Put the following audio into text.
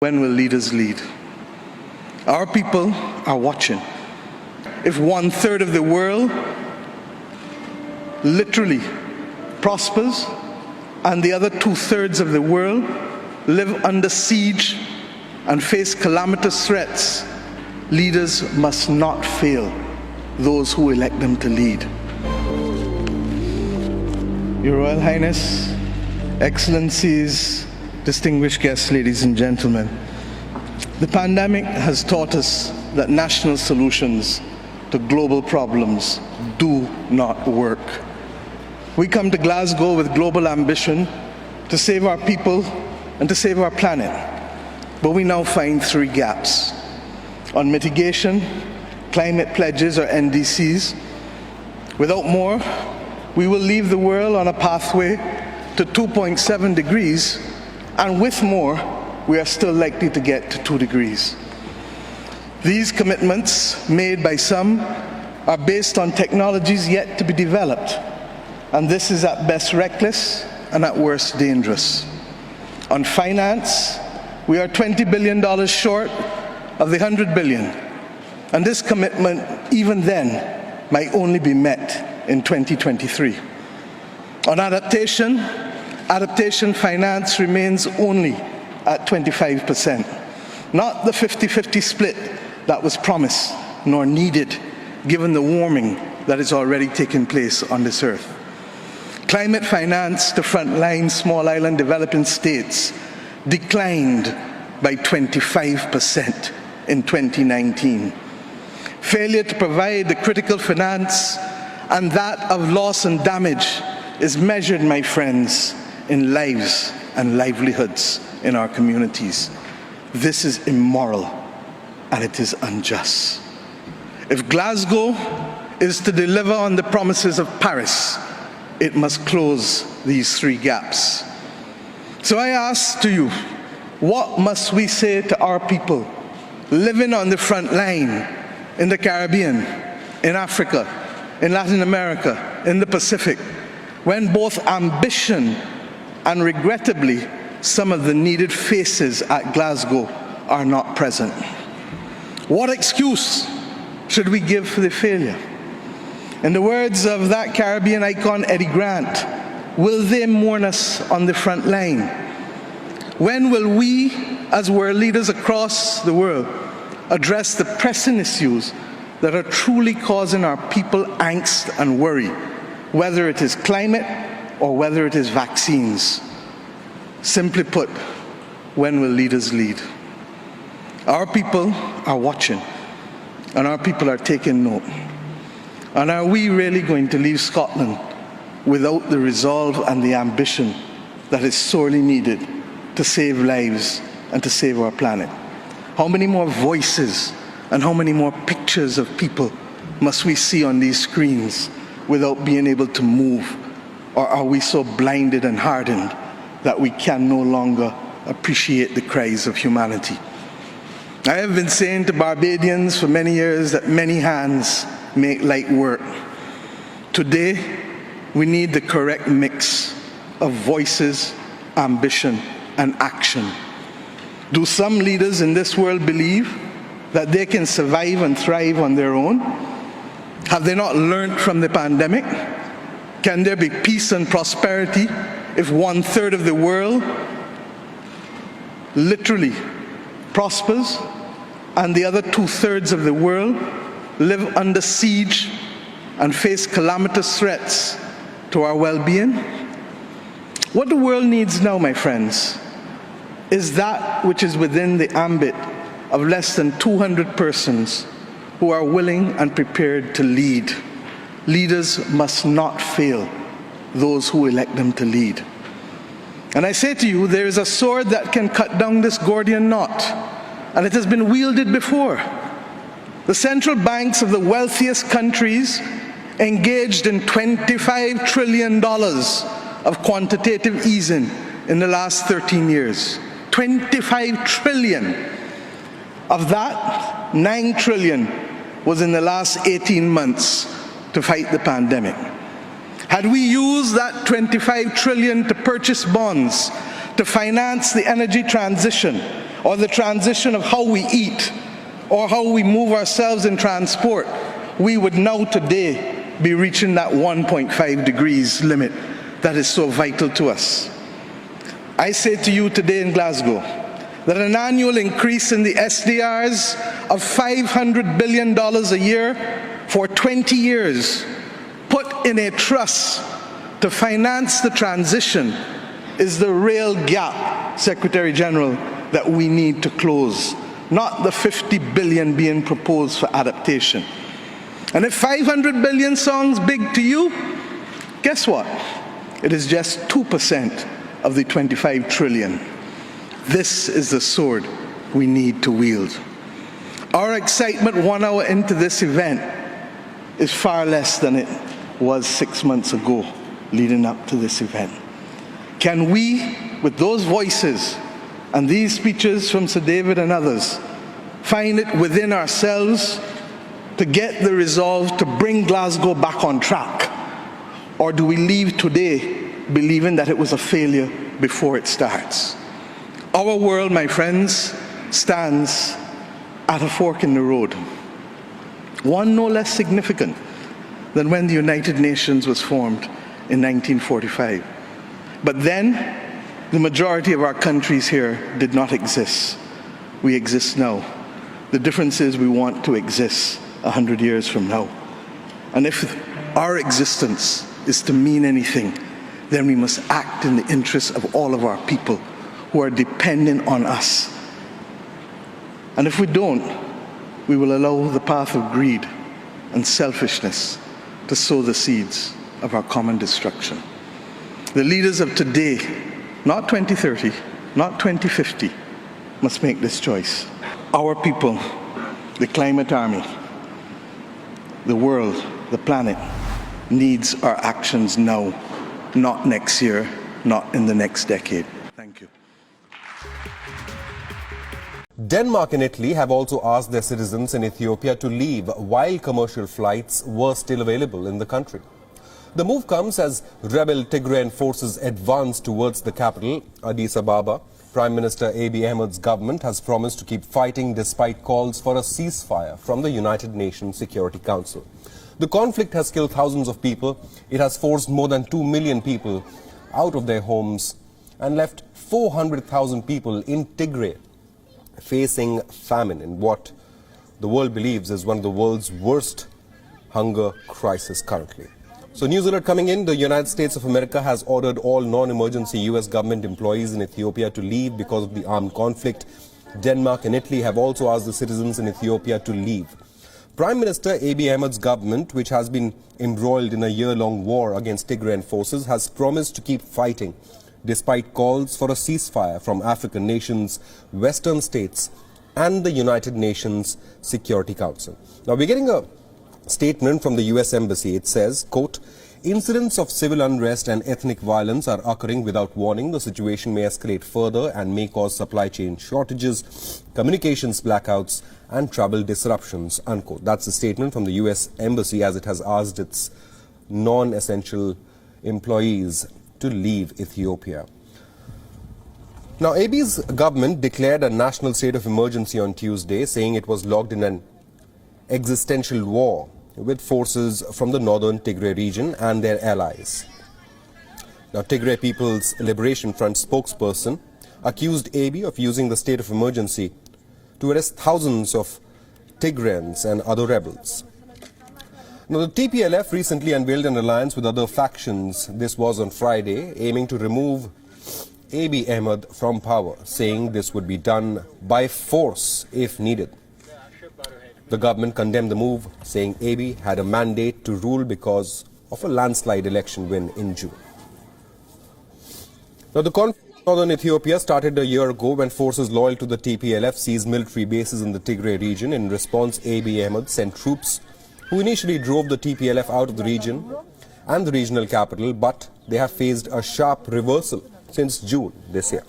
When will leaders lead? Our people are watching. If 1/3 of the world literally prospers and the other 2/3 of the world live under siege and face calamitous threats, leaders must not fail those who elect them to lead. Your Royal Highness, Excellencies, distinguished guests, ladies and gentlemen, the pandemic has taught us that national solutions to global problems do not work. We come to Glasgow with global ambition to save our people and to save our planet, but we now find three gaps. On mitigation, climate pledges or NDCs. Without more, we will leave the world on a pathway to 2.7 degrees, and with more, we are still likely to get to 2 degrees. These commitments made by some are based on technologies yet to be developed, and this is at best reckless and at worst dangerous. On finance, we are $20 billion short of the $100 billion, and this commitment, even then, might only be met in 2023. On adaptation finance remains only at 25%, not the 50-50 split that was promised nor needed given the warming that is already taking place on this earth. Climate finance to frontline small island developing states declined by 25% in 2019. Failure to provide the critical finance and that of loss and damage is measured, my friends, in lives and livelihoods in our communities. This is immoral and it is unjust. If Glasgow is to deliver on the promises of Paris, it must close these three gaps. So I ask to you, what must we say to our people living on the front line in the Caribbean, in Africa, in Latin America, in the Pacific, when both ambition and regrettably some of the needed faces at Glasgow are not present? What excuse should we give for the failure? In the words of that Caribbean icon, Eddie Grant, will they mourn us on the front line? When will we, as world leaders across the world, address the pressing issues that are truly causing our people angst and worry, whether it is climate or whether it is vaccines? Simply put, when will leaders lead? Our people are watching, and our people are taking note. And are we really going to leave Scotland without the resolve and the ambition that is sorely needed to save lives and to save our planet? How many more voices and how many more pictures of people must we see on these screens without being able to move? Or are we so blinded and hardened that we can no longer appreciate the cries of humanity? I have been saying to Barbadians for many years that many hands make light work. Today, we need the correct mix of voices, ambition, and action. Do some leaders in this world believe that they can survive and thrive on their own? Have they not learned from the pandemic? Can there be peace and prosperity if 1/3 of the world literally prospers and the other 2/3 of the world live under siege and face calamitous threats to our well-being? What the world needs now, my friends, is that which is within the ambit of less than 200 persons who are willing and prepared to lead. Leaders must not fail those who elect them to lead. And I say to you, there is a sword that can cut down this Gordian knot, and it has been wielded before. The central banks of the wealthiest countries engaged in $25 trillion of quantitative easing in the last 13 years. 25 trillion. Of that, 9 trillion was in the last 18 months to fight the pandemic. Had we used that 25 trillion to purchase bonds, to finance the energy transition, or the transition of how we eat, or how we move ourselves in transport, we would now today be reaching that 1.5 degrees limit that is so vital to us. I say to you today in Glasgow that an annual increase in the SDRs of $500 billion a year for 20 years, put in a trust to finance the transition, is the real gap, Secretary General, that we need to close, not the 50 billion being proposed for adaptation. And if 500 billion sounds big to you, guess what? It is just 2% of the 25 trillion. This is the sword we need to wield. Our excitement 1 hour into this event is far less than it was 6 months ago leading up to this event. Can we, with those voices and these speeches from Sir David and others, find it within ourselves to get the resolve to bring Glasgow back on track? Or do we leave today believing that it was a failure before it starts? Our world, my friends, stands at a fork in the road. One no less significant than when the United Nations was formed in 1945. But then, the majority of our countries here did not exist. We exist now. The difference is we want to exist 100 years from now. And if our existence is to mean anything, then we must act in the interests of all of our people who are dependent on us. And if we don't, we will allow the path of greed and selfishness to sow the seeds of our common destruction. The leaders of today, not 2030, not 2050, must make this choice. Our people, the climate army, the world, the planet, needs our actions now, not next year, not in the next decade. Thank you. Denmark and Italy have also asked their citizens in Ethiopia to leave while commercial flights were still available in the country. The move comes as rebel Tigrayan forces advance towards the capital, Addis Ababa. Prime Minister Abiy Ahmed's government has promised to keep fighting despite calls for a ceasefire from the United Nations Security Council. The conflict has killed thousands of people. It has forced more than 2 million people out of their homes and left 400,000 people in Tigray facing famine in what the world believes is one of the world's worst hunger crisis currently. So news alert coming in, the United States of America has ordered all non-emergency US government employees in Ethiopia to leave because of the armed conflict. Denmark and Italy have also asked the citizens in Ethiopia to leave. Prime Minister Abiy Ahmed's government, which has been embroiled in a year-long war against Tigrayan forces, has promised to keep fighting despite calls for a ceasefire from African nations, Western states and the United Nations Security Council. Now we're getting a statement from the US Embassy. It says, quote, "Incidents of civil unrest and ethnic violence are occurring without warning. The situation may escalate further and may cause supply chain shortages, communications blackouts and travel disruptions," unquote. That's a statement from the US Embassy as it has asked its non-essential employees to leave Ethiopia. Now, Abiy's government declared a national state of emergency on Tuesday, saying it was locked in an existential war with forces from the northern Tigray region and their allies. Now, Tigray People's Liberation Front spokesperson accused Abiy of using the state of emergency to arrest thousands of Tigrayans and other rebels. Now, the TPLF recently unveiled an alliance with other factions. This was on Friday, aiming to remove Abiy Ahmed from power, saying this would be done by force if needed. The government condemned the move, saying Abiy had a mandate to rule because of a landslide election win in June. Now, the conflict in northern Ethiopia started a year ago when forces loyal to the TPLF seized military bases in the Tigray region. In response, Abiy Ahmed sent troops who initially drove the TPLF out of the region and the regional capital, but they have faced a sharp reversal since June this year.